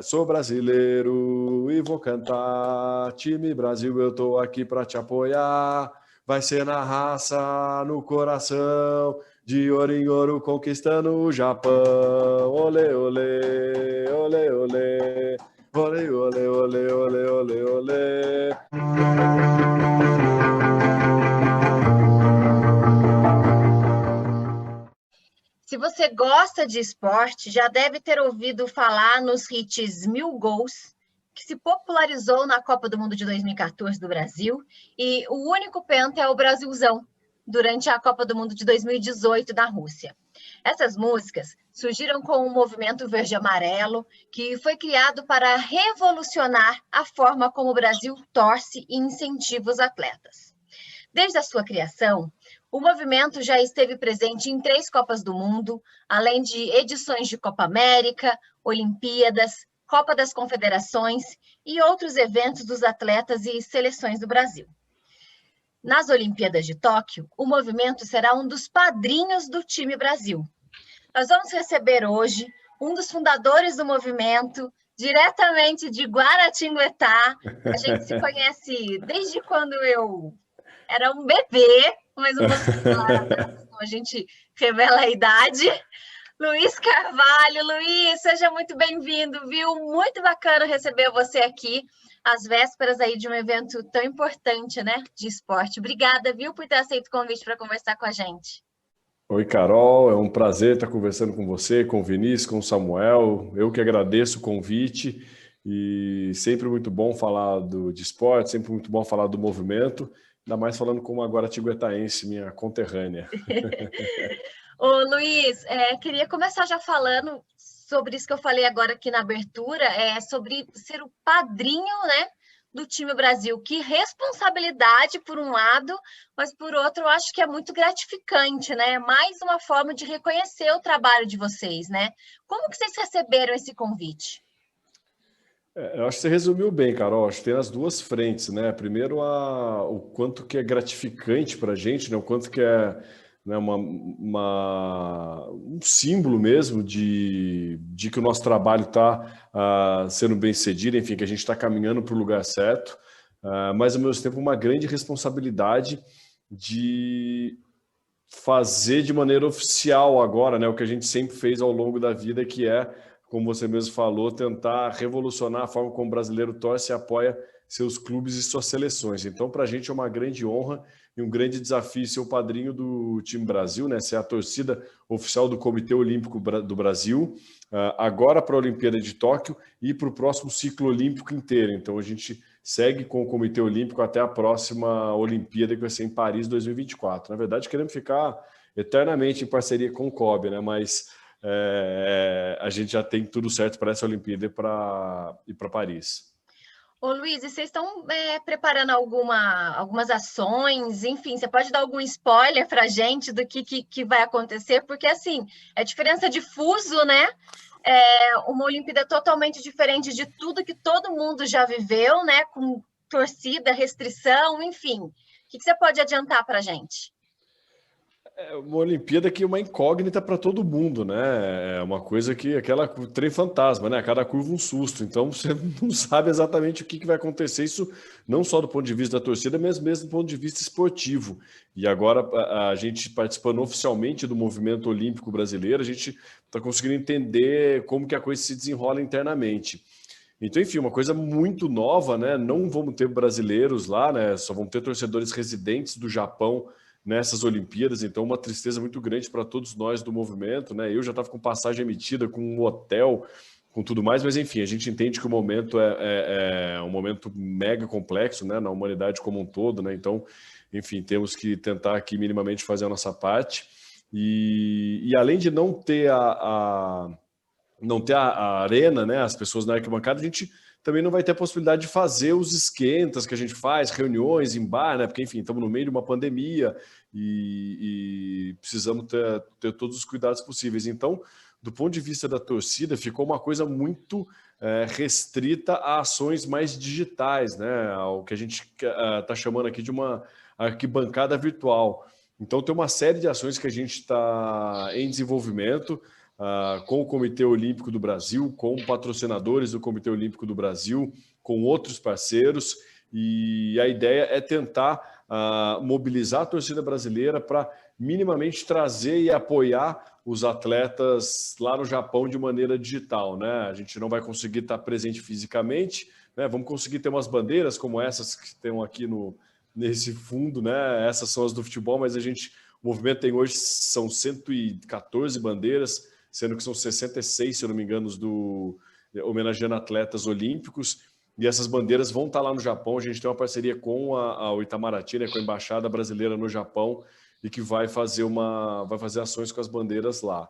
Sou brasileiro e vou cantar. Time Brasil, eu tô aqui para te apoiar. Vai ser na raça, no coração, de ouro em ouro conquistando o Japão. Olê, olê, olê, olê. Olê, olê, olê, olê, olê, olê. Se você gosta de esporte, já deve ter ouvido falar nos hits Mil Gols, que se popularizou na Copa do Mundo de 2014 do Brasil, e o único penta é o Brasilzão, durante a Copa do Mundo de 2018 na Rússia. Essas músicas surgiram com o movimento verde-amarelo, que foi criado para revolucionar a forma como o Brasil torce e incentiva os atletas. Desde a sua criação, o movimento já esteve presente em 3 Copas do Mundo, além de edições de Copa América, Olimpíadas, Copa das Confederações e outros eventos dos atletas e seleções do Brasil. Nas Olimpíadas de Tóquio, o movimento será um dos padrinhos do time Brasil. Nós vamos receber hoje um dos fundadores do movimento, diretamente de Guaratinguetá. A gente se conhece desde quando eu era um bebê, mas não posso falar a data, senão a gente revela a idade. Luiz Carvalho, Luiz, seja muito bem-vindo, viu? Muito bacana receber você aqui às vésperas aí de um evento tão importante, né, de esporte. Obrigada, viu, por ter aceito o convite para conversar com a gente. Oi, Carol, é um prazer estar conversando com você, com o Vinícius, com o Samuel. Eu que agradeço o convite e sempre muito bom falar de esporte, sempre muito bom falar do movimento, ainda mais falando com uma guaratinguetaense, minha conterrânea. Ô, Luiz, queria começar já falando sobre isso que eu falei agora aqui na abertura, sobre ser o padrinho, né, do time Brasil. Que responsabilidade, por um lado, mas por outro, eu acho que é muito gratificante, né? Mais uma forma de reconhecer o trabalho de vocês, né? Como que vocês receberam esse convite? Eu acho que você resumiu bem, Carol. Acho que tem as duas frentes, né? Primeiro, o quanto que é gratificante para a gente, né? O quanto que é, né, um símbolo mesmo de que o nosso trabalho está sendo bem sucedido, enfim, que a gente está caminhando para o lugar certo, mas ao mesmo tempo uma grande responsabilidade de fazer de maneira oficial agora, né, o que a gente sempre fez ao longo da vida, que é, como você mesmo falou, tentar revolucionar a forma como o brasileiro torce e apoia seus clubes e suas seleções. Então, para a gente é uma grande honra e um grande desafio ser o padrinho do time Brasil, né? Ser a torcida oficial do Comitê Olímpico do Brasil, agora para a Olimpíada de Tóquio e para o próximo ciclo olímpico inteiro. Então, a gente segue com o Comitê Olímpico até a próxima Olimpíada, que vai ser em Paris 2024. Na verdade, queremos ficar eternamente em parceria com o COB, né? Mas a gente já tem tudo certo para essa Olimpíada e para Paris. Ô, Luiz, e vocês estão preparando algumas ações? Enfim, você pode dar algum spoiler para a gente do que vai acontecer? Porque, assim, é diferença de fuso, né? É uma Olimpíada totalmente diferente de tudo que todo mundo já viveu, né? Com torcida, restrição, enfim. O que você pode adiantar para a gente? É uma Olimpíada que é uma incógnita para todo mundo, né? É uma coisa que aquela trem fantasma, né? A cada curva um susto. Então você não sabe exatamente o que vai acontecer. Isso não só do ponto de vista da torcida, mas mesmo do ponto de vista esportivo. E agora a gente participando oficialmente do movimento olímpico brasileiro, a gente está conseguindo entender como que a coisa se desenrola internamente. Então, enfim, uma coisa muito nova, né? Não vamos ter brasileiros lá, né? Só vão ter torcedores residentes do Japão nessas Olimpíadas, então uma tristeza muito grande para todos nós do movimento, né? Eu já estava com passagem emitida, com um hotel, com tudo mais, mas enfim, a gente entende que o momento é um momento mega complexo, né? Na humanidade como um todo, né? Então, enfim, temos que tentar aqui minimamente fazer a nossa parte e além de não ter a arena, né? As pessoas na arquibancada, a gente também não vai ter a possibilidade de fazer os esquentas que a gente faz, reuniões em bar, né? Porque, enfim, estamos no meio de uma pandemia e precisamos ter todos os cuidados possíveis. Então, do ponto de vista da torcida, ficou uma coisa muito restrita a ações mais digitais, né? O que a gente está chamando aqui de uma arquibancada virtual. Então, tem uma série de ações que a gente está em desenvolvimento. com o Comitê Olímpico do Brasil, com patrocinadores do Comitê Olímpico do Brasil, com outros parceiros, e a ideia é tentar mobilizar a torcida brasileira para minimamente trazer e apoiar os atletas lá no Japão de maneira digital, né? A gente não vai conseguir estar presente fisicamente, né? Vamos conseguir ter umas bandeiras como essas que estão aqui nesse fundo, né? Essas são as do futebol, mas o movimento tem hoje, são 114 bandeiras, sendo que são 66, se eu não me engano, homenageando atletas olímpicos, e essas bandeiras vão estar lá no Japão. A gente tem uma parceria com o Itamaraty, né, com a Embaixada Brasileira no Japão, e que vai fazer ações com as bandeiras lá.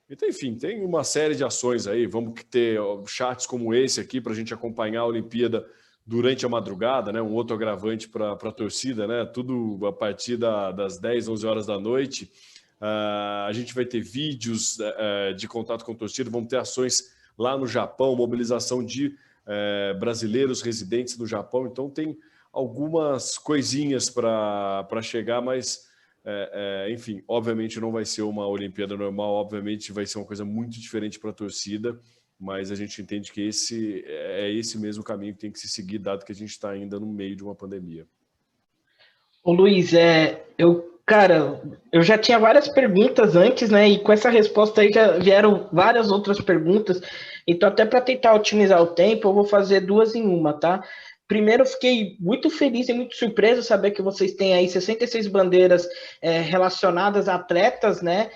Então, enfim, tem uma série de ações aí. Vamos ter chats como esse aqui para a gente acompanhar a Olimpíada durante a madrugada, né? Um outro agravante para a torcida, né? Tudo a partir das 10, 11 horas da noite. A gente vai ter vídeos de contato com a torcida, vamos ter ações lá no Japão, mobilização de brasileiros residentes no Japão. Então, tem algumas coisinhas para chegar, mas... enfim, obviamente não vai ser uma Olimpíada normal, obviamente vai ser uma coisa muito diferente para a torcida, mas a gente entende que esse mesmo caminho que tem que se seguir, dado que a gente está ainda no meio de uma pandemia. Ô Luiz, cara, eu já tinha várias perguntas antes, né? E com essa resposta aí já vieram várias outras perguntas. Então, até para tentar otimizar o tempo, eu vou fazer duas em uma, tá? Primeiro, eu fiquei muito feliz e muito surpreso saber que vocês têm aí 66 bandeiras relacionadas a atletas, né,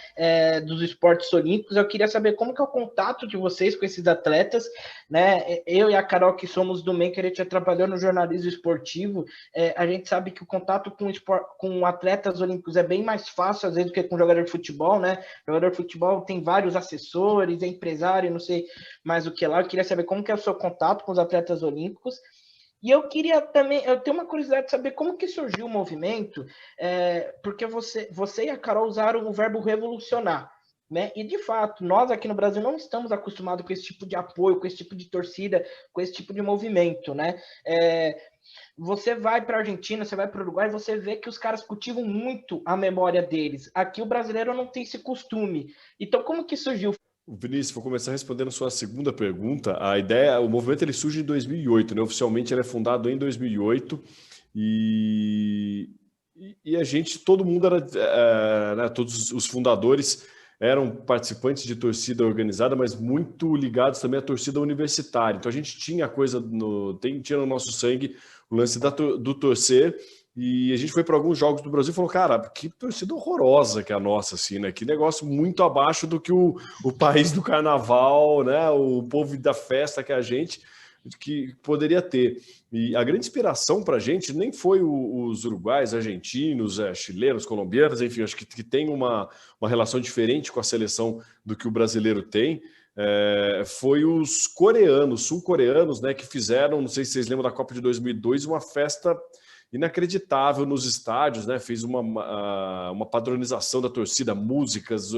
dos esportes olímpicos. Eu queria saber como que é o contato de vocês com esses atletas, né? Eu e a Carol, que somos do MEI, que a gente já trabalhou no jornalismo esportivo, a gente sabe que o contato com atletas olímpicos é bem mais fácil, às vezes, do que com jogador de futebol, né? O jogador de futebol tem vários assessores, é empresário, não sei mais o que lá. Eu queria saber como que é o seu contato com os atletas olímpicos. E eu queria também, eu tenho uma curiosidade de saber como que surgiu o movimento, porque você e a Carol usaram o verbo revolucionar, né? E de fato, nós aqui no Brasil não estamos acostumados com esse tipo de apoio, com esse tipo de torcida, com esse tipo de movimento, né? Você vai para a Argentina, você vai para o Uruguai, você vê que os caras cultivam muito a memória deles. Aqui o brasileiro não tem esse costume. Então, como que surgiu? Vinícius, vou começar respondendo a sua segunda pergunta. O movimento ele surge em 2008, né? Oficialmente ele é fundado em 2008 e a gente, todo mundo era, né? Todos os fundadores eram participantes de torcida organizada, mas muito ligados também à torcida universitária. Então a gente tinha a coisa tinha no nosso sangue o lance do torcer. E a gente foi para alguns jogos do Brasil e falou, cara, que torcida horrorosa que é a nossa, assim, né? Que negócio muito abaixo do que o país do carnaval, né? O povo da festa que a gente que poderia ter. E a grande inspiração para a gente nem foi os uruguais, argentinos, chilenos, colombianos, enfim, acho que tem uma relação diferente com a seleção do que o brasileiro tem. Foi os coreanos, sul-coreanos, né? Que fizeram, não sei se vocês lembram da Copa de 2002, uma festa inacreditável nos estádios, né? Fez uma padronização da torcida, músicas,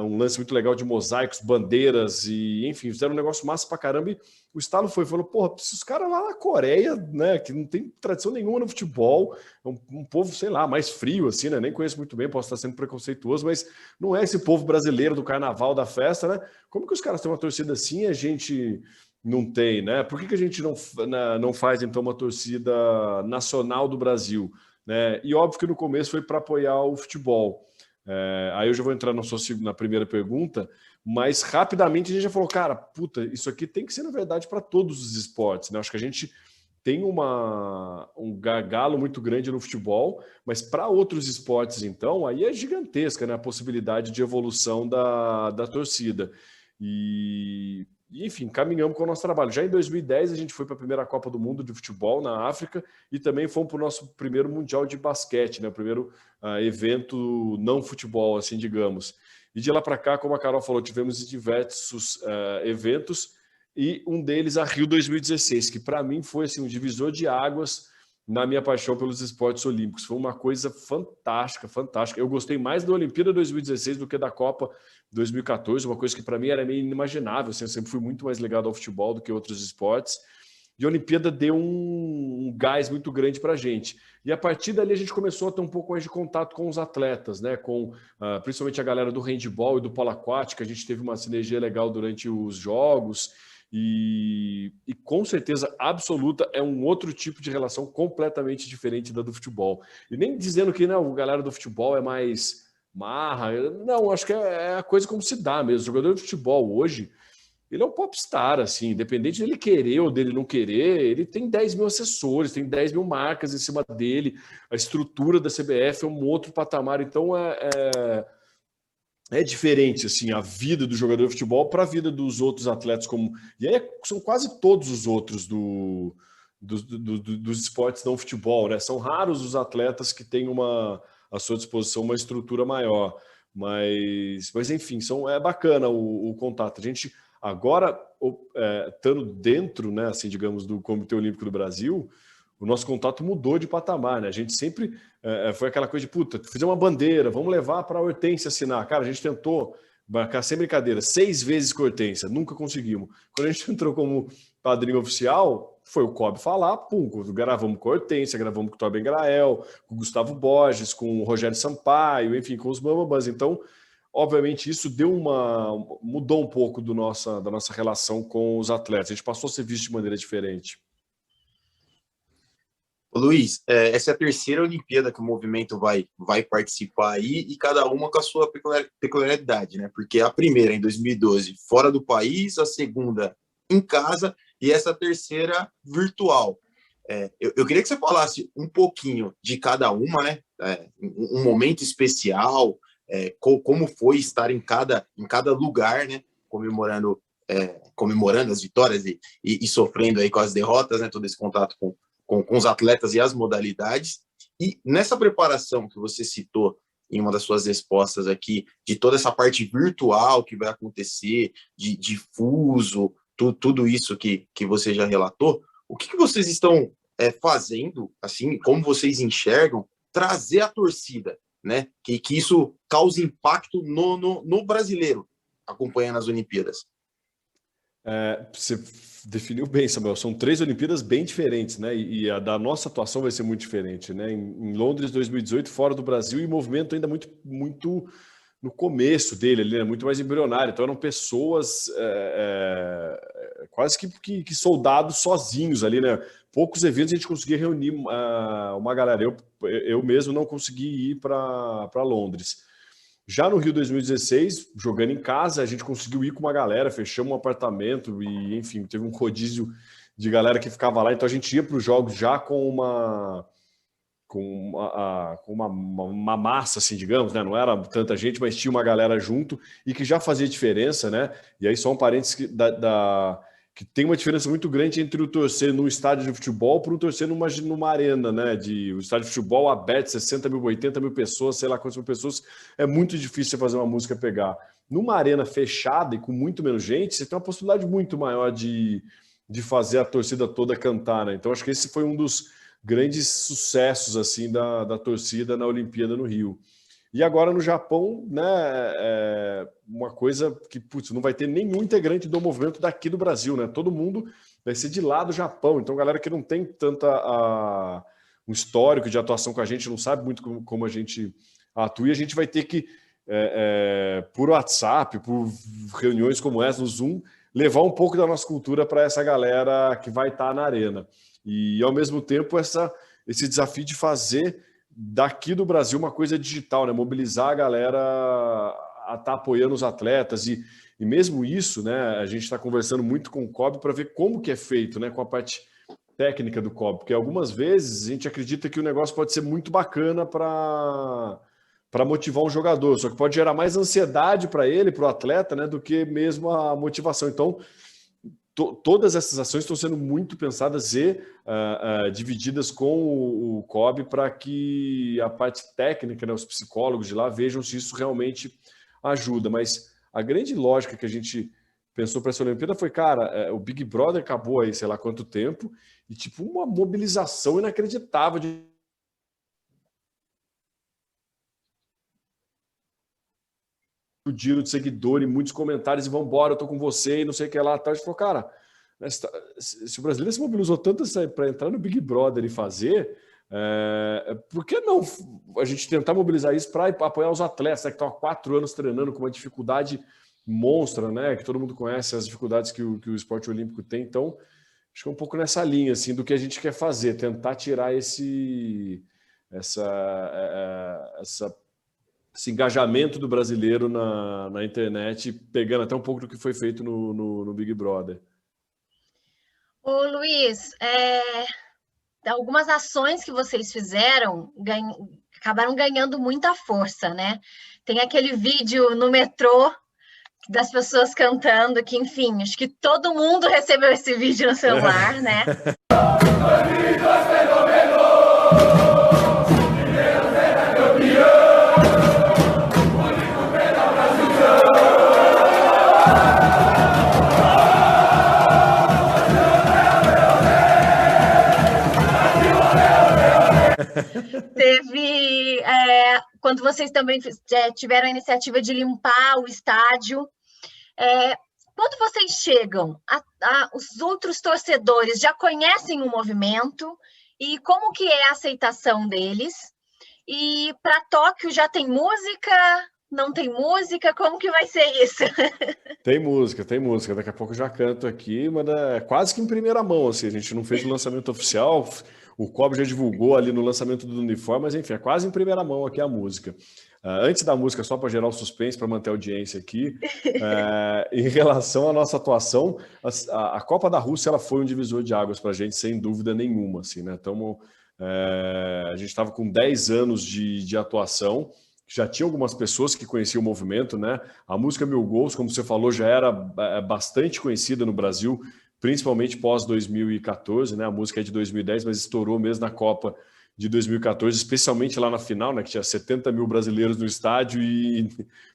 um lance muito legal de mosaicos, bandeiras e, enfim, fizeram um negócio massa pra caramba. E o estalo falou, porra, esses caras lá na Coreia, né, que não tem tradição nenhuma no futebol, é um povo, sei lá, mais frio, assim, né? Nem conheço muito bem, posso estar sendo preconceituoso, mas não é esse povo brasileiro do carnaval, da festa, né? Como que os caras têm uma torcida assim e a gente não tem, né? Por que a gente não faz, então, uma torcida nacional do Brasil, né? E óbvio que no começo foi para apoiar o futebol. Aí eu já vou entrar na primeira pergunta, mas rapidamente a gente já falou, cara, puta, isso aqui tem que ser, na verdade, para todos os esportes, né? Acho que a gente tem um gargalo muito grande no futebol, mas para outros esportes, então, aí é gigantesca, né? A possibilidade de evolução da torcida. E, enfim, caminhamos com o nosso trabalho. Já em 2010, a gente foi para a primeira Copa do Mundo de futebol na África e também fomos para o nosso primeiro Mundial de Basquete, né? O primeiro evento não futebol, assim, digamos. E de lá para cá, como a Carol falou, tivemos diversos eventos e um deles a Rio 2016, que para mim foi assim, um divisor de águas na minha paixão pelos esportes olímpicos. Foi uma coisa fantástica, fantástica. Eu gostei mais da Olimpíada 2016 do que da Copa 2014, uma coisa que para mim era meio inimaginável. Assim, eu sempre fui muito mais ligado ao futebol do que outros esportes. e a Olimpíada deu um gás muito grande para a gente. E a partir dali a gente começou a ter um pouco mais de contato com os atletas, né? Com principalmente a galera do handebol e do polo aquático. A gente teve uma sinergia legal durante os jogos e com certeza absoluta é um outro tipo de relação completamente diferente da do futebol. E nem dizendo que não, a galera do futebol é mais marra, não, acho que é a coisa como se dá mesmo. O jogador de futebol hoje, ele é um popstar, assim, independente dele querer ou dele não querer, ele tem 10 mil assessores, tem 10 mil marcas em cima dele, a estrutura da CBF é um outro patamar, então é diferente, assim, a vida do jogador de futebol para a vida dos outros atletas, e aí são quase todos os outros dos esportes não futebol, né? São raros os atletas que têm à sua disposição uma estrutura maior, mas enfim, é bacana o contato. A gente agora, estando dentro, né, assim, digamos, do Comitê Olímpico do Brasil, o nosso contato mudou de patamar, né? A gente sempre foi aquela coisa de, puta, fazer uma bandeira, vamos levar para a Hortência assinar. Cara, a gente tentou marcar, sem brincadeira, 6 vezes com a Hortência, nunca conseguimos. Quando a gente entrou como padrinho oficial, foi o COB falar, pum, gravamos com a Hortência, gravamos com o Torben Grael, com o Gustavo Borges, com o Rogério Sampaio, enfim, com os Bambambãs. Então, obviamente, isso mudou um pouco da nossa relação com os atletas. A gente passou a ser visto de maneira diferente. Ô, Luiz, essa é a terceira Olimpíada que o movimento vai participar aí, e cada uma com a sua peculiaridade, né? Porque a primeira, em 2012, fora do país, a segunda em casa, e essa terceira virtual. Eu queria que você falasse um pouquinho de cada uma, né? Um momento especial, como foi estar em cada lugar, né? Comemorando as vitórias e sofrendo aí com as derrotas, né? Todo esse contato com os atletas e as modalidades. E nessa preparação que você citou em uma das suas respostas aqui, de toda essa parte virtual que vai acontecer, de fuso, tudo isso que você já relatou, o que vocês estão fazendo, assim, como vocês enxergam, trazer a torcida, né? Que isso cause impacto no brasileiro acompanhando as Olimpíadas? Você definiu bem, Samuel. São 3 Olimpíadas bem diferentes, né? E a da nossa atuação vai ser muito diferente, né? Em Londres 2018, fora do Brasil, e o movimento ainda muito, muito no começo dele, ali, né? Muito mais embrionário. Então eram pessoas quase que soldados sozinhos ali, né? Poucos eventos a gente conseguia reunir uma galera. Eu mesmo não consegui ir para Londres. Já no Rio 2016, jogando em casa, a gente conseguiu ir com uma galera, fechamos um apartamento e, enfim, teve um rodízio de galera que ficava lá. Então a gente ia para os jogos já com uma massa, assim, digamos, né? Não era tanta gente, mas tinha uma galera junto e que já fazia diferença, né? E aí só um parênteses que tem uma diferença muito grande entre o torcer num estádio de futebol para o torcer numa arena, né? O estádio de futebol aberto, 60 mil, 80 mil pessoas, sei lá quantas mil pessoas, é muito difícil você fazer uma música pegar. Numa arena fechada e com muito menos gente, você tem uma possibilidade muito maior de fazer a torcida toda cantar, né? Então acho que esse foi um dos grandes sucessos assim da torcida na Olimpíada no Rio. E agora no Japão, né, uma coisa que, putz, não vai ter nenhum integrante do movimento daqui do Brasil, né? Todo mundo vai ser de lá do Japão. Então, galera que não tem um histórico de atuação com a gente, não sabe muito como a gente atua, e a gente vai ter que, por WhatsApp, por reuniões como essa, no Zoom, levar um pouco da nossa cultura para essa galera que vai estar na arena. E, ao mesmo tempo, esse desafio de fazer daqui do Brasil uma coisa digital, né? Mobilizar a galera a estar apoiando os atletas e mesmo isso, né? A gente está conversando muito com o COB para ver como que é feito, né? Com a parte técnica do COB, porque algumas vezes a gente acredita que o negócio pode ser muito bacana para motivar um jogador, só que pode gerar mais ansiedade para ele, para o atleta, né? Do que mesmo a motivação. Então, todas essas ações estão sendo muito pensadas e divididas com o COB para que a parte técnica, né, os psicólogos de lá vejam se isso realmente ajuda. Mas a grande lógica que a gente pensou para essa Olimpíada foi, cara, o Big Brother acabou aí, sei lá quanto tempo, e tipo uma mobilização inacreditável de o giro de seguidor e muitos comentários e vambora, eu tô com você e não sei o que lá. A gente falou, cara, Se o brasileiro se mobilizou tanto para entrar no Big Brother e fazer, por que não a gente tentar mobilizar isso para apoiar os atletas, né, que estão há 4 anos treinando com uma dificuldade monstra, né, que todo mundo conhece as dificuldades que o esporte olímpico tem. Então, acho que é um pouco nessa linha assim, do que a gente quer fazer, tentar tirar esse engajamento do brasileiro na internet, pegando até um pouco do que foi feito no Big Brother. Ô, Luiz, algumas ações que vocês fizeram acabaram ganhando muita força, né? Tem aquele vídeo no metrô das pessoas cantando, que, enfim, acho que todo mundo recebeu esse vídeo no celular, né? Teve, quando vocês também tiveram a iniciativa de limpar o estádio, quando vocês chegam, os outros torcedores já conhecem o movimento e como que é a aceitação deles? E para Tóquio já tem música? Não tem música? Como que vai ser isso? Tem música. Daqui a pouco eu já canto aqui, mas é quase que em primeira mão, assim. A gente não fez o lançamento oficial, o Kobe já divulgou ali no lançamento do uniforme, mas enfim, é quase em primeira mão aqui a música. Antes da música, só para gerar o suspense, para manter a audiência aqui, em relação à nossa atuação, a Copa da Rússia ela foi um divisor de águas para a gente, sem dúvida nenhuma. Assim, né? A gente estava com 10 anos de atuação, já tinha algumas pessoas que conheciam o movimento, né? A música Mil Gols, como você falou, já era bastante conhecida no Brasil, principalmente pós 2014, né? A música é de 2010, mas estourou mesmo na Copa de 2014, especialmente lá na final, né? Que tinha 70 mil brasileiros no estádio e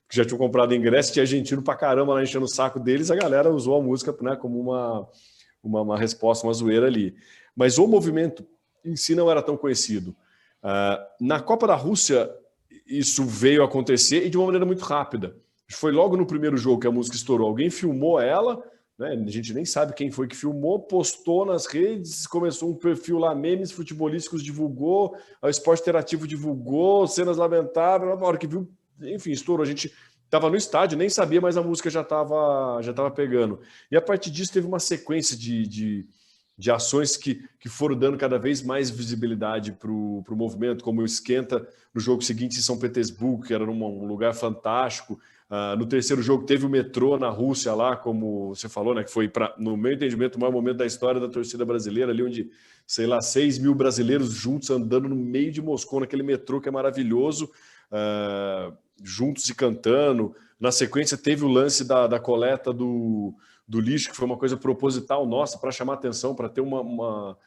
que já tinham comprado ingresso, tinha argentino pra caramba lá enchendo o saco deles, a galera usou a música, né, como uma resposta, uma zoeira ali. Mas o movimento em si não era tão conhecido. Na Copa da Rússia, isso veio acontecer e de uma maneira muito rápida. Foi logo no primeiro jogo que a música estourou. Alguém filmou ela, né? A gente nem sabe quem foi que filmou, postou nas redes, começou um perfil lá, memes futebolísticos divulgou, o Esporte Interativo divulgou, cenas lamentáveis, na hora que viu, enfim, estourou. A gente estava no estádio, nem sabia, mas a música já estava pegando. E a partir disso teve uma sequência de ações que foram dando cada vez mais visibilidade para o movimento, como o Esquenta no jogo seguinte em São Petersburgo, que era um lugar fantástico. No terceiro jogo teve o metrô na Rússia lá, como você falou, né, que foi, no meu entendimento, o maior momento da história da torcida brasileira, ali onde, sei lá, 6 mil brasileiros juntos andando no meio de Moscou, naquele metrô que é maravilhoso, juntos e cantando. Na sequência teve o lance da coleta do lixo, que foi uma coisa proposital nossa, para chamar atenção, para ter uma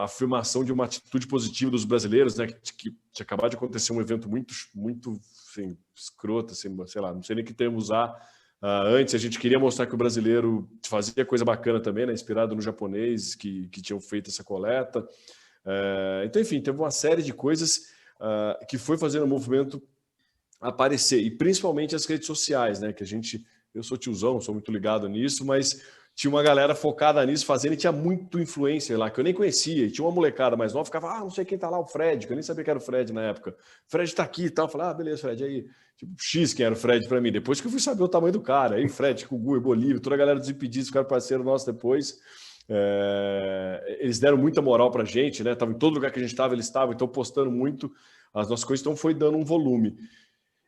afirmação de uma atitude positiva dos brasileiros, né? Que tinha acabado de acontecer um evento muito assim, escroto, assim, sei lá, não sei nem que termo usar. Antes a gente queria mostrar que o brasileiro fazia coisa bacana também, né? Inspirado no japonês que tinham feito essa coleta. Então, enfim, teve uma série de coisas que foi fazendo o movimento aparecer, e principalmente as redes sociais, né? Que eu sou tiozão, sou muito ligado nisso, mas tinha uma galera focada nisso, fazendo, e tinha muito influencer lá, que eu nem conhecia, e tinha uma molecada mais nova, ficava, não sei quem tá lá, o Fred, que eu nem sabia que era o Fred na época. Fred tá aqui e tal, eu falei, beleza, Fred, aí, tipo, X quem era o Fred pra mim, depois que eu fui saber o tamanho do cara, aí Fred, Gugu, Bolívia, toda a galera dos Impedidos, ficaram parceiro nosso depois, eles deram muita moral pra gente, né, tava em todo lugar que a gente tava, eles estavam, então postando muito as nossas coisas, então foi dando um volume.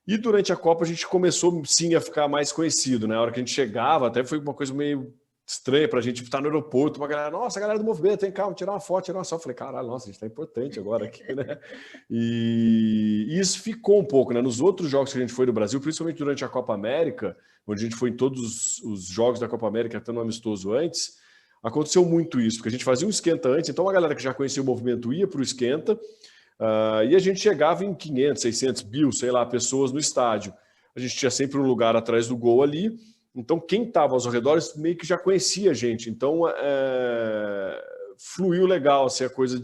E durante a Copa a gente começou, sim, a ficar mais conhecido, né, a hora que a gente chegava, até foi uma coisa meio estranha pra gente estar no aeroporto, uma galera, nossa, a galera do movimento, vem cá, tirar uma foto, tirar uma foto. Eu falei, caralho, nossa, a gente tá importante agora aqui, né? E isso ficou um pouco, né? Nos outros jogos que a gente foi do Brasil, principalmente durante a Copa América, onde a gente foi em todos os jogos da Copa América, até no amistoso antes, aconteceu muito isso, porque a gente fazia um esquenta antes, então a galera que já conhecia o movimento ia pro esquenta, e a gente chegava em 500, 600, 1000, sei lá, pessoas no estádio. A gente tinha sempre um lugar atrás do gol ali. Então, quem estava aos arredores meio que já conhecia a gente. Então, fluiu legal assim, a coisa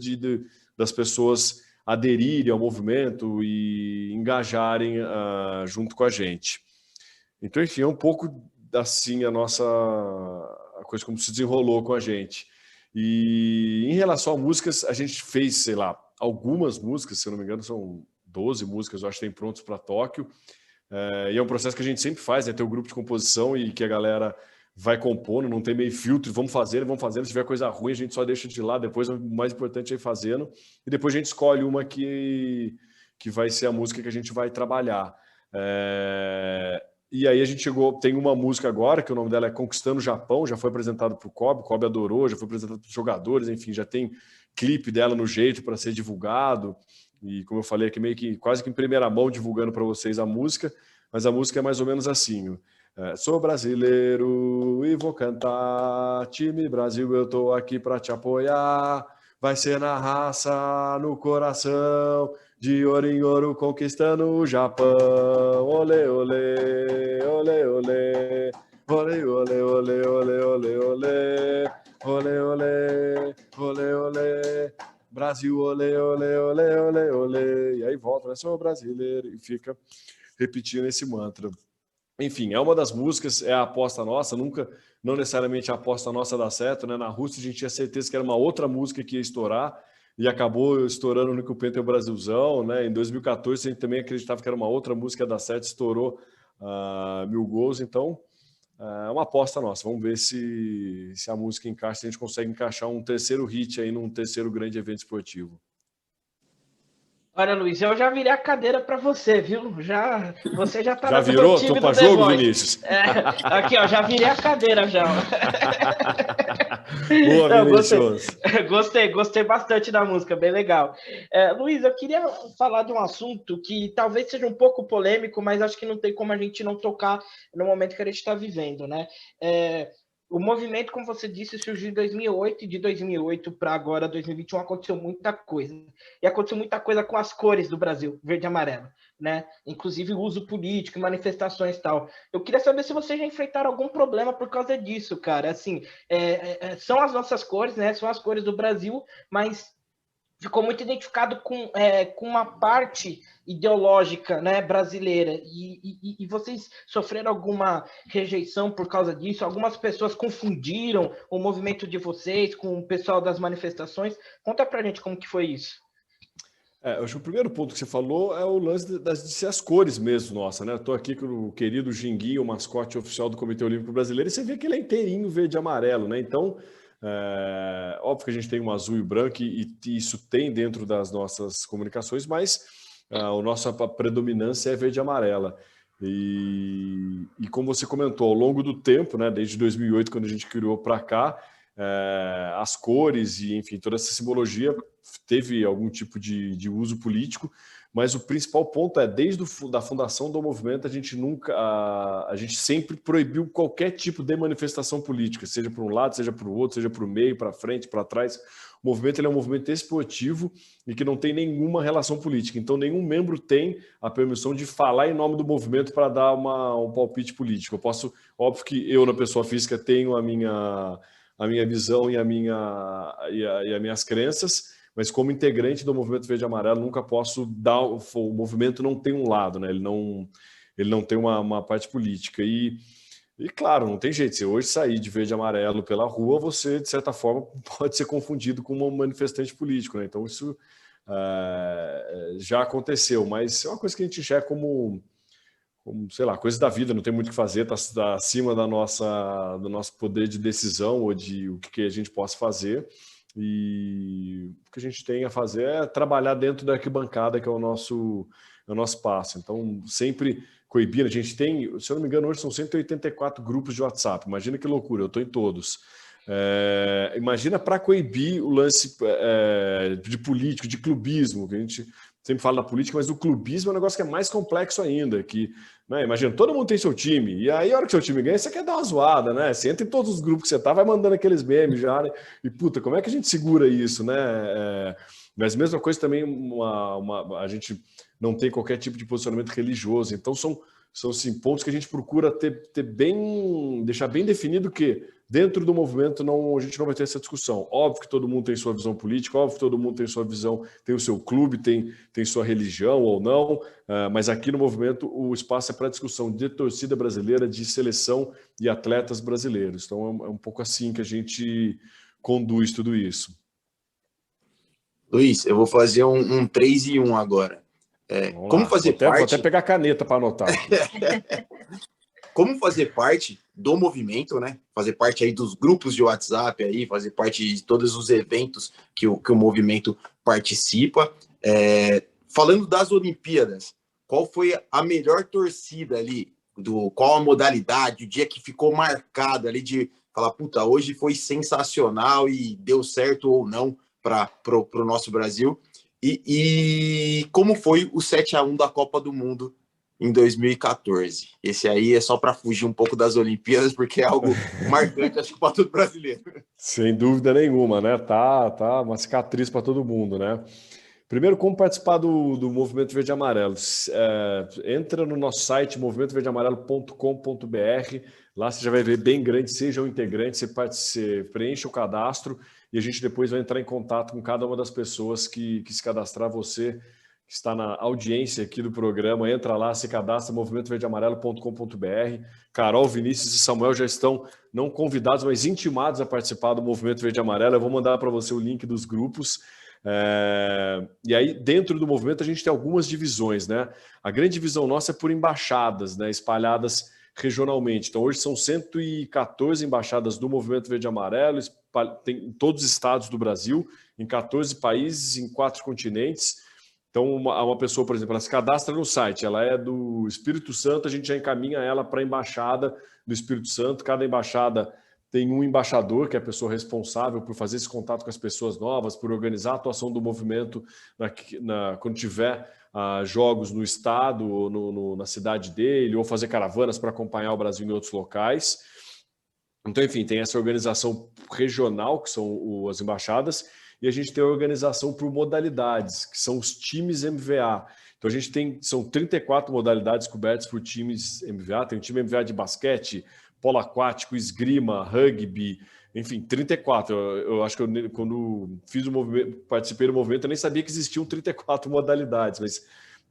das pessoas aderirem ao movimento e engajarem junto com a gente. Então, enfim, é um pouco assim a nossa a coisa como se desenrolou com a gente. E em relação a músicas, a gente fez, sei lá, algumas músicas, se eu não me engano, são 12 músicas, eu acho que tem prontos para Tóquio. E é um processo que a gente sempre faz, né? Ter um grupo de composição e que a galera vai compondo, não tem meio filtro, vamos fazendo. Se tiver coisa ruim, a gente só deixa de lado, depois o mais importante é ir fazendo. E depois a gente escolhe uma que vai ser a música que a gente vai trabalhar. E aí a gente tem uma música agora, que o nome dela é Conquistando o Japão, já foi apresentado para o Kobe adorou, já foi apresentado para os jogadores, enfim, já tem clipe dela no jeito para ser divulgado. E como eu falei aqui, meio que quase que em primeira mão divulgando para vocês a música, mas a música é mais ou menos assim. Sou brasileiro e vou cantar, time Brasil, eu tô aqui para te apoiar. Vai ser na raça, no coração, de ouro em ouro, conquistando o Japão. Olê, olê, olê, olê, olê, olê, olê, olê, olê, olê, olê, olê, olê, olê, Brasil, olê, olê, olê, olê, olê. E aí volta, né? Sou brasileiro, e fica repetindo esse mantra. Enfim, é uma das músicas, é a aposta nossa, não necessariamente a aposta nossa dá certo, né? Na Rússia a gente tinha certeza que era uma outra música que ia estourar e acabou estourando no que o Penta é o Brasilzão, né? Em 2014 a gente também acreditava que era uma outra música que ia dar certo, estourou 1000 gols, então é uma aposta nossa. Vamos ver se a música encaixa, se a gente consegue encaixar um terceiro hit aí num terceiro grande evento esportivo. Olha, Luiz, eu já virei a cadeira para você, viu? Você já tá já virou? Tô para jogo, Vinícius? Aqui, ó, já virei a cadeira já. Boa, não, Vinícius. Gostei bastante da música, bem legal. Luiz, eu queria falar de um assunto que talvez seja um pouco polêmico, mas acho que não tem como a gente não tocar no momento que a gente está vivendo, né? O movimento, como você disse, surgiu em 2008, e de 2008 para agora, 2021, aconteceu muita coisa. E aconteceu muita coisa com as cores do Brasil, verde e amarelo, né? Inclusive o uso político, manifestações e tal. Eu queria saber se vocês já enfrentaram algum problema por causa disso, cara. Assim, são as nossas cores, né? São as cores do Brasil, mas ficou muito identificado com uma parte ideológica, né, brasileira, e vocês sofreram alguma rejeição por causa disso? Algumas pessoas confundiram o movimento de vocês com o pessoal das manifestações? Conta pra gente como que foi isso. Eu acho que o primeiro ponto que você falou é o lance de ser as cores mesmo, nossa, né? Estou aqui com o querido Ginguinho, o mascote oficial do Comitê Olímpico Brasileiro, e você vê que ele é inteirinho verde e amarelo, né? Então, óbvio que a gente tem um azul e branco e isso tem dentro das nossas comunicações, mas a nossa predominância é verde e amarela. E como você comentou, ao longo do tempo, né, desde 2008, quando a gente criou para cá, as cores e, enfim, toda essa simbologia teve algum tipo de uso político, mas o principal ponto é, desde a fundação do movimento, a gente sempre proibiu qualquer tipo de manifestação política, seja para um lado, seja para o outro, seja para o meio, para frente, para trás. O movimento ele é um movimento esportivo e que não tem nenhuma relação política. Então, nenhum membro tem a permissão de falar em nome do movimento para dar um palpite político. Óbvio que eu, na pessoa física, tenho a minha visão e as minhas crenças, mas como integrante do Movimento Verde e Amarelo, nunca posso dar... O movimento não tem um lado, né? Ele não tem uma parte política. E claro, não tem jeito. Se hoje sair de verde e amarelo pela rua, você, de certa forma, pode ser confundido com um manifestante político, né? Então, isso já aconteceu, mas é uma coisa que a gente enxerga como, sei lá, coisa da vida, não tem muito o que fazer, está acima do nosso poder de decisão ou de o que a gente possa fazer. E o que a gente tem a fazer é trabalhar dentro da arquibancada, que é o nosso passo. Então, sempre coibir. A gente tem, se eu não me engano, hoje são 184 grupos de WhatsApp. Imagina que loucura, eu estou em todos. Imagina para coibir o lance de político, de clubismo, que a gente sempre fala da política, mas o clubismo é um negócio que é mais complexo ainda, que, né, imagina, todo mundo tem seu time, e aí a hora que seu time ganha, você quer dar uma zoada, né? Você entra em todos os grupos que você tá, vai mandando aqueles memes já, né? E puta, como é que a gente segura isso, né? Mas mesma coisa também, a gente não tem qualquer tipo de posicionamento religioso, então são são sim, pontos que a gente procura deixar bem definido que dentro do movimento a gente não vai ter essa discussão. Óbvio que todo mundo tem sua visão política, óbvio que todo mundo tem sua visão, tem o seu clube, tem sua religião ou não, mas aqui no movimento o espaço é para discussão de torcida brasileira, de seleção e atletas brasileiros. Então é um pouco assim que a gente conduz tudo isso. Luiz, eu vou fazer um 3 e 1 agora. Como fazer parte... Vou até pegar a caneta para anotar. Como fazer parte do movimento, né? Fazer parte aí dos grupos de WhatsApp, aí, fazer parte de todos os eventos que o movimento participa. Falando das Olimpíadas, qual foi a melhor torcida ali? Qual a modalidade, o dia que ficou marcado ali de falar, puta, hoje foi sensacional e deu certo ou não para o nosso Brasil? E como foi o 7-1 da Copa do Mundo em 2014. Esse aí é só para fugir um pouco das Olimpíadas, porque é algo marcante, acho que para todo brasileiro. Sem dúvida nenhuma, né? Tá uma cicatriz para todo mundo, né? Primeiro, como participar do Movimento Verde e Amarelo? Entra no nosso site, movimentoverdeamarelo.com.br. Lá você já vai ver bem grande, seja um integrante, você preenche o cadastro e a gente depois vai entrar em contato com cada uma das pessoas que se cadastrar. Você que está na audiência aqui do programa, entra lá, se cadastra, movimentoverdeamarelo.com.br. Carol, Vinícius e Samuel já estão não convidados, mas intimados a participar do Movimento Verde e Amarelo. Eu vou mandar para você o link dos grupos. E aí, dentro do movimento, a gente tem algumas divisões, né? A grande divisão nossa é por embaixadas, né? Espalhadas regionalmente. Então, hoje são 114 embaixadas do Movimento Verde e Amarelo, em todos os estados do Brasil, em 14 países, em 4 continentes. Então, uma pessoa, por exemplo, ela se cadastra no site, ela é do Espírito Santo, a gente já encaminha ela para a embaixada do Espírito Santo. Cada embaixada tem um embaixador, que é a pessoa responsável por fazer esse contato com as pessoas novas, por organizar a atuação do movimento quando tiver jogos no estado, ou na cidade dele, ou fazer caravanas para acompanhar o Brasil em outros locais. Então, enfim, tem essa organização regional, que são as embaixadas, e a gente tem a organização por modalidades, que são os times MVA. Então a gente são 34 modalidades cobertas por times MVA. Tem um time MVA de basquete, polo aquático, esgrima, rugby, enfim, 34. Eu acho que quando fiz o movimento, participei do movimento, eu nem sabia que existiam 34 modalidades, mas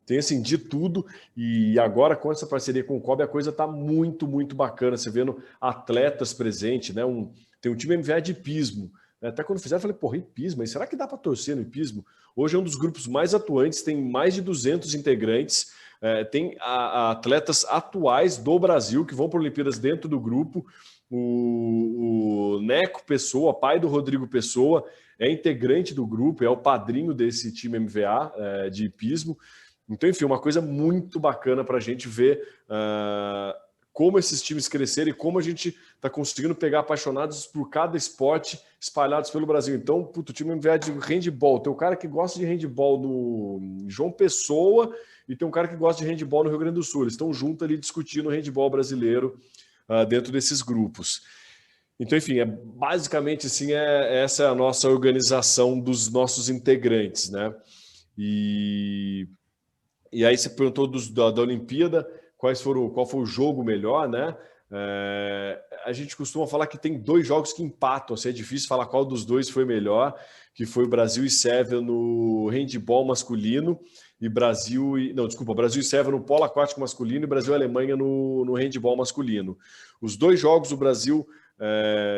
tem assim de tudo. E agora com essa parceria com o COB, a coisa está muito, muito bacana. Você vendo atletas presentes, né? Tem um time MVA de hipismo. Até quando fizeram, eu falei, porra, hipismo, mas será que dá para torcer no hipismo? Hoje é um dos grupos mais atuantes, tem mais de 200 integrantes, tem atletas atuais do Brasil que vão para Olimpíadas dentro do grupo. O Neco Pessoa, pai do Rodrigo Pessoa, é integrante do grupo, é o padrinho desse time MVA de hipismo. Então, enfim, uma coisa muito bacana para a gente ver como esses times cresceram e como a gente está conseguindo pegar apaixonados por cada esporte espalhados pelo Brasil. Então, o time MVA de handball, tem um cara que gosta de handball no João Pessoa e tem um cara que gosta de handball no Rio Grande do Sul. Eles estão juntos ali discutindo o handball brasileiro dentro desses grupos. Então, enfim, basicamente assim, essa é a nossa organização dos nossos integrantes, né? E aí você perguntou da Olimpíada, qual foi o jogo melhor, né? A gente costuma falar que tem 2 jogos que empatam, assim, é difícil falar qual dos 2 foi melhor, que foi o Brasil e Sérvia no handball masculino Brasil e Sérvia no polo aquático masculino e Brasil e Alemanha no handball masculino. Os 2 jogos o Brasil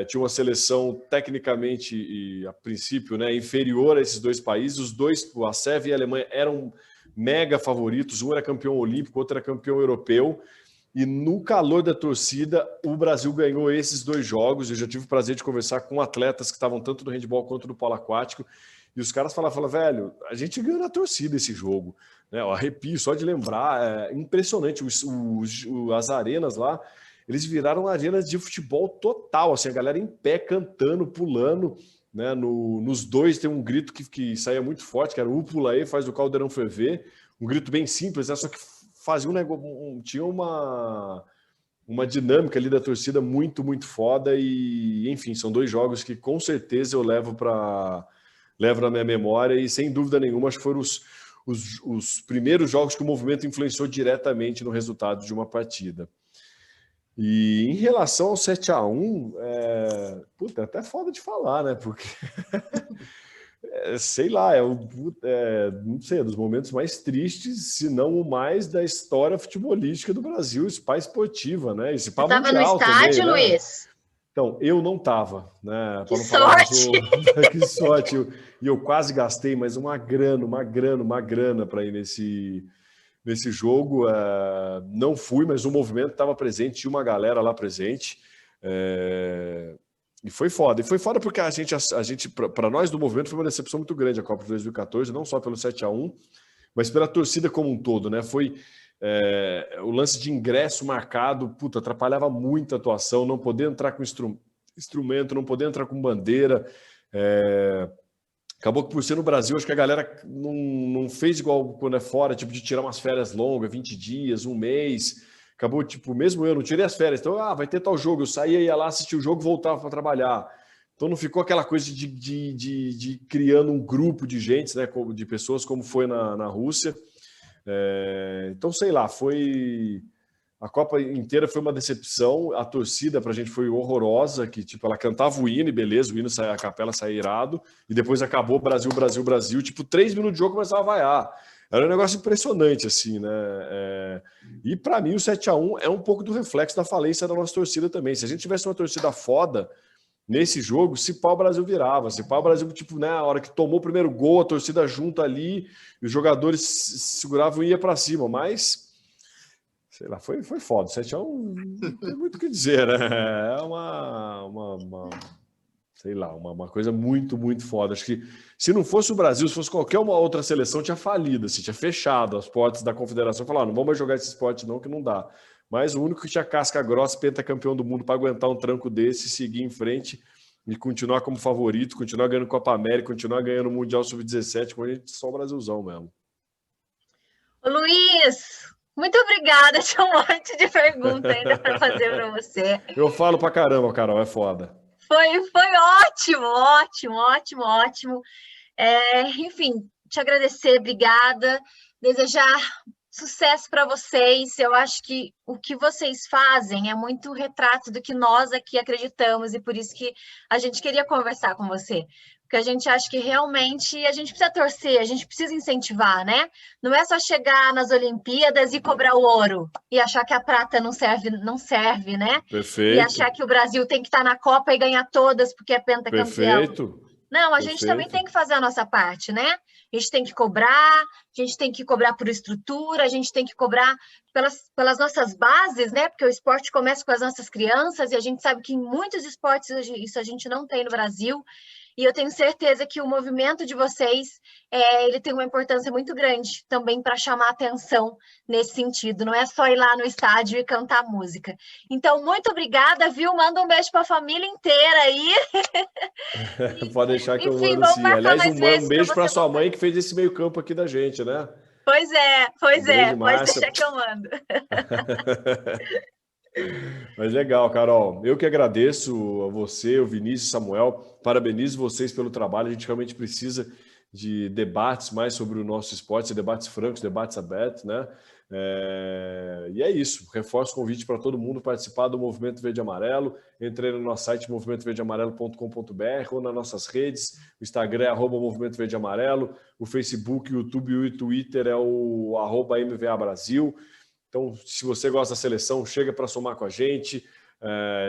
tinha uma seleção tecnicamente e a princípio, né, inferior a esses 2 países. Os 2, a Sérvia e a Alemanha, eram mega favoritos, um era campeão olímpico, outro era campeão europeu, e no calor da torcida o Brasil ganhou esses 2 jogos. Eu já tive o prazer de conversar com atletas que estavam tanto do handball quanto do polo aquático, e os caras falavam, velho, a gente ganhou na torcida esse jogo, né? Eu arrepio só de lembrar, impressionante, as arenas lá, eles viraram arenas de futebol total, assim, a galera em pé, cantando, pulando, né? Nos 2 tem um grito que saía muito forte, que era o pula aí, faz o caldeirão ferver, um grito bem simples, né? Só que fazia um negócio, tinha uma dinâmica ali da torcida muito, muito foda. E, enfim, são 2 jogos que com certeza eu levo na minha memória, e sem dúvida nenhuma acho que foram os primeiros jogos que o movimento influenciou diretamente no resultado de uma partida. E em relação ao 7-1, é até foda de falar, né? Porque, sei lá, não sei, é dos momentos mais tristes, se não o mais, da história futebolística do Brasil, esse pá esportiva, né? Esse pá Estava no mundial estádio, também, né? Luiz? Então, eu não estava, né? Que sorte! Que sorte! E eu quase gastei mais uma grana para ir nesse jogo. Não fui, mas o movimento estava presente, tinha uma galera lá presente. E foi foda. E foi foda porque a gente para nós do movimento, foi uma decepção muito grande a Copa de 2014, não só pelo 7-1, mas pela torcida como um todo, né? Foi o lance de ingresso marcado, atrapalhava muito a atuação, não poder entrar com instrumento, não poder entrar com bandeira. Acabou que por ser no Brasil, acho que a galera não fez igual quando é fora, tipo de tirar umas férias longas, 20 dias, um mês. Acabou, tipo, mesmo eu não tirei as férias, então, vai ter tal jogo, eu saía, ia lá, assistia o jogo, voltava para trabalhar. Então não ficou aquela coisa de criando um grupo de gente, né, de pessoas como foi na Rússia. Então, sei lá, a Copa inteira foi uma decepção, a torcida pra gente foi horrorosa, que tipo, ela cantava o hino e beleza, o hino a capela saía irado, e depois acabou Brasil, Brasil, Brasil, tipo, 3 minutos de jogo começava a vaiar. Era um negócio impressionante, assim, né? E para mim o 7-1 é um pouco do reflexo da falência da nossa torcida também. Se a gente tivesse uma torcida foda nesse jogo, se pau o Brasil virava, se pau o Brasil, tipo, né, a hora que tomou o primeiro gol, a torcida junta ali, e os jogadores seguravam e ia para cima, mas sei lá, foi foda. 7-1 não tem muito o que dizer, né? É sei lá, uma coisa muito, muito foda. Acho que se não fosse o Brasil, se fosse qualquer uma outra seleção, tinha falido, assim, tinha fechado as portas da confederação, falar, não vamos mais jogar esse esporte não, que não dá. Mas o único que tinha casca grossa, pentacampeão do mundo, para aguentar um tranco desse, seguir em frente e continuar como favorito, continuar ganhando Copa América, continuar ganhando o Mundial Sub-17, com a gente só o Brasilzão mesmo. Ô, Luiz, muito obrigada. Tinha um monte de pergunta ainda para fazer para você. Eu falo pra caramba, Carol, é foda. Foi ótimo. Enfim, te agradecer, obrigada. Desejar sucesso para vocês. Eu acho que o que vocês fazem é muito retrato do que nós aqui acreditamos e por isso que a gente queria conversar com você. Porque a gente acha que realmente a gente precisa torcer, a gente precisa incentivar, né? Não é só chegar nas Olimpíadas e cobrar o ouro e achar que a prata não serve, né? Perfeito. E achar que o Brasil tem que estar na Copa e ganhar todas porque é pentacampeão. Perfeito. Não, a gente também tem que fazer a nossa parte, né? A gente tem que cobrar por estrutura, a gente tem que cobrar pelas nossas bases, né? Porque o esporte começa com as nossas crianças e a gente sabe que em muitos esportes isso a gente não tem no Brasil. E eu tenho certeza que o movimento de vocês ele tem uma importância muito grande também para chamar atenção nesse sentido. Não é só ir lá no estádio e cantar música. Então, muito obrigada, viu? Manda um beijo para a família inteira aí. Pode deixar que eu mando sim. Aliás, um beijo para sua mãe que fez esse meio campo aqui da gente, né? Pois é. Pode deixar que eu mando. Mas legal, Carol. Eu que agradeço a você, o Vinícius, Samuel. Parabenizo vocês pelo trabalho. A gente realmente precisa de debates mais sobre o nosso esporte, debates francos, debates abertos, né? E é isso. Reforço o convite para todo mundo participar do Movimento Verde e Amarelo. Entre no nosso site movimentoverdeamarelo.com.br ou nas nossas redes. O Instagram é @Movimento Verde e Amarelo. O Facebook, o YouTube e o Twitter é o @MVA Brasil. Então, se você gosta da seleção, chega para somar com a gente.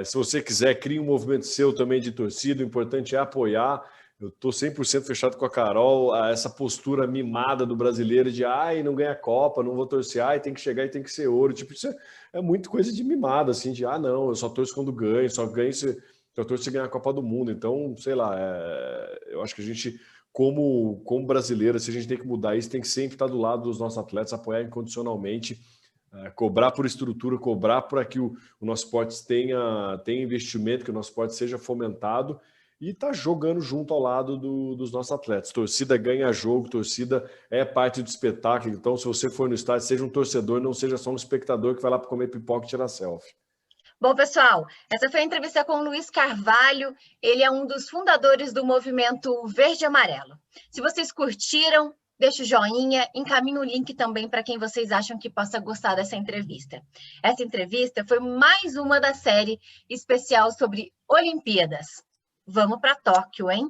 Se você quiser, crie um movimento seu também de torcida. O importante é apoiar. Eu estou 100% fechado com a Carol. Essa postura mimada do brasileiro de não ganha Copa, não vou torcer, tem que chegar e tem que ser ouro. Tipo, isso é muito coisa de mimada, assim, de não, eu só torço quando ganho, só torço se ganhar a Copa do Mundo. Então, sei lá, eu acho que a gente, como brasileiro, se a gente tem que mudar isso, tem que sempre estar do lado dos nossos atletas, apoiar incondicionalmente. Cobrar por estrutura, cobrar para que o nosso esporte tenha investimento, que o nosso esporte seja fomentado e tá jogando junto ao lado dos nossos atletas. Torcida ganha jogo, torcida é parte do espetáculo. Então, se você for no estádio, seja um torcedor, não seja só um espectador que vai lá para comer pipoca e tirar selfie. Bom, pessoal, essa foi a entrevista com o Luiz Carvalho. Ele é um dos fundadores do Movimento Verde e Amarelo. Se vocês curtiram, deixa o joinha, encaminha o link também para quem vocês acham que possa gostar dessa entrevista. Essa entrevista foi mais uma da série especial sobre Olimpíadas. Vamos para Tóquio, hein?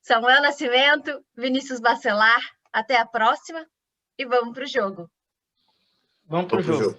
Samuel Nascimento, Vinícius Bacelar, até a próxima e vamos para o jogo. Vamos para o jogo.